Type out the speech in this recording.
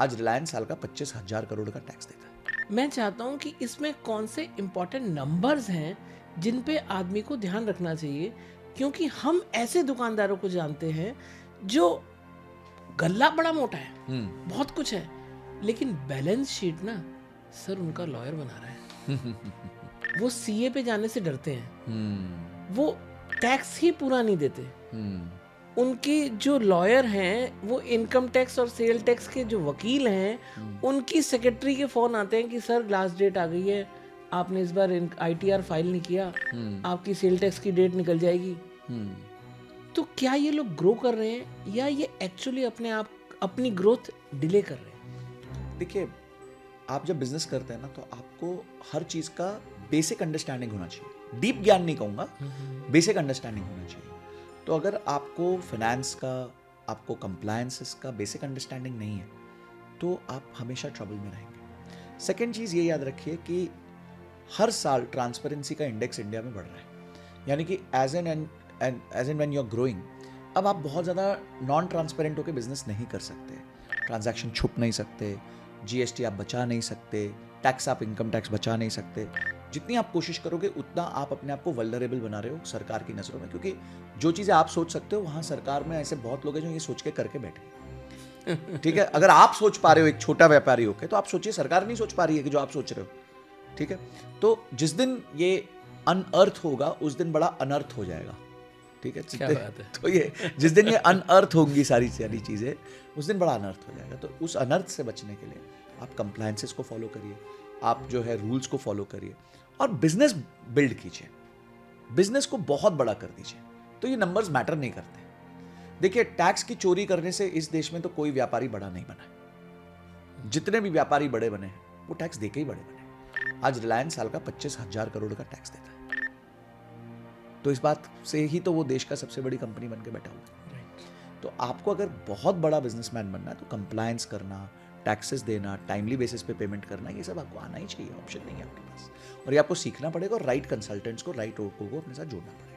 आज रिलायंस साल का 25,000 करोड़ का टैक्स देता है। मैं चाहता हूँ कि इसमें कौन से इम्पोर्टेंट नंबर्स हैं जिन पे आदमी को ध्यान रखना चाहिए, क्योंकि हम ऐसे दुकानदारों को जानते हैं जो गल्ला बड़ा मोटा है, बहुत कुछ है, लेकिन बैलेंस शीट ना सर उनका लॉयर बना रहा है। वो सीए पे जाने से डरते हैं, वो टैक्स ही पूरा नहीं देते। उनके जो लॉयर हैं वो इनकम टैक्स और सेल टैक्स के जो वकील हैं उनकी सेक्रेटरी के फोन आते हैं कि सर लास्ट डेट आ गई है, आपने इस बार आईटीआर फाइल नहीं किया, आपकी सेल टैक्स की डेट निकल जाएगी। तो क्या ये लोग ग्रो कर रहे हैं या ये एक्चुअली अपनी ग्रोथ डिले कर रहे हैं? देखिए, आप जब बिजनेस करते हैं ना तो आपको हर चीज का बेसिक अंडरस्टैंडिंग होना चाहिए। डीप ज्ञान नहीं कहूंगा, बेसिक अंडरस्टैंडिंग होना चाहिए। तो अगर आपको फाइनेंस का, आपको कंप्लायंसेस का बेसिक अंडरस्टैंडिंग नहीं है तो आप हमेशा ट्रबल में रहेंगे। सेकेंड चीज़ ये याद रखिए कि हर साल ट्रांसपेरेंसी का इंडेक्स इंडिया में बढ़ रहा है, यानी कि as and when you are growing, अब आप बहुत ज़्यादा नॉन ट्रांसपेरेंट होकर बिजनेस नहीं कर सकते। ट्रांजैक्शन छुप नहीं सकते, जीएसटी आप बचा नहीं सकते, टैक्स आप इनकम टैक्स बचा नहीं सकते। जितनी आप कोशिश करोगे उतना आप अपने आप को वल्नरेबल बना रहे हो सरकार की नज़रों में, क्योंकि जो चीज़ें आप सोच सकते हो वहाँ सरकार में ऐसे बहुत लोग हैं जो ये सोच के करके बैठे। ठीक है, अगर आप सोच पा रहे हो एक छोटा व्यापारी होकर, तो आप सोचिए सरकार नहीं सोच पा रही है कि जो आप सोच रहे हो। ठीक है, तो जिस दिन ये अनअर्थ होगा उस दिन बड़ा अनर्थ हो जाएगा। ठीक है, क्या बात है। तो ये जिस दिन ये अनअर्थ होंगी सारी चीज़ें, उस दिन बड़ा अनर्थ हो जाएगा। तो उस अनर्थ से बचने के लिए आप कंप्लायंसेस को फॉलो करिए, आप जो है रूल्स को फॉलो करिए और बिजनेस बिल्ड कीजिए, बिजनेस को बहुत बड़ा कर दीजिए। तो ये नंबर्स मैटर नहीं करते। देखिए, टैक्स की चोरी करने से इस देश में तो कोई व्यापारी बड़ा नहीं बना। जितने भी व्यापारी बड़े बने हैं वो टैक्स देके ही बड़े बने। आज रिलायंस साल का 25,000 करोड़ का टैक्स देता है। तो इस बात से ही तो वो देश का सबसे बड़ी कंपनी बन के बैठा हुआ है। तो आपको अगर बहुत बड़ा बिजनेसमैन बनना है तो कंप्लायंस करना, टैक्सेस देना, टाइमली बेसिस पे पेमेंट करना, ये सब आपको आना ही चाहिए। ऑप्शन नहीं है आपके पास, और ये आपको सीखना पड़ेगा और राइट कंसल्टेंट्स को, राइट लोगों को अपने साथ जोड़ना पड़ेगा।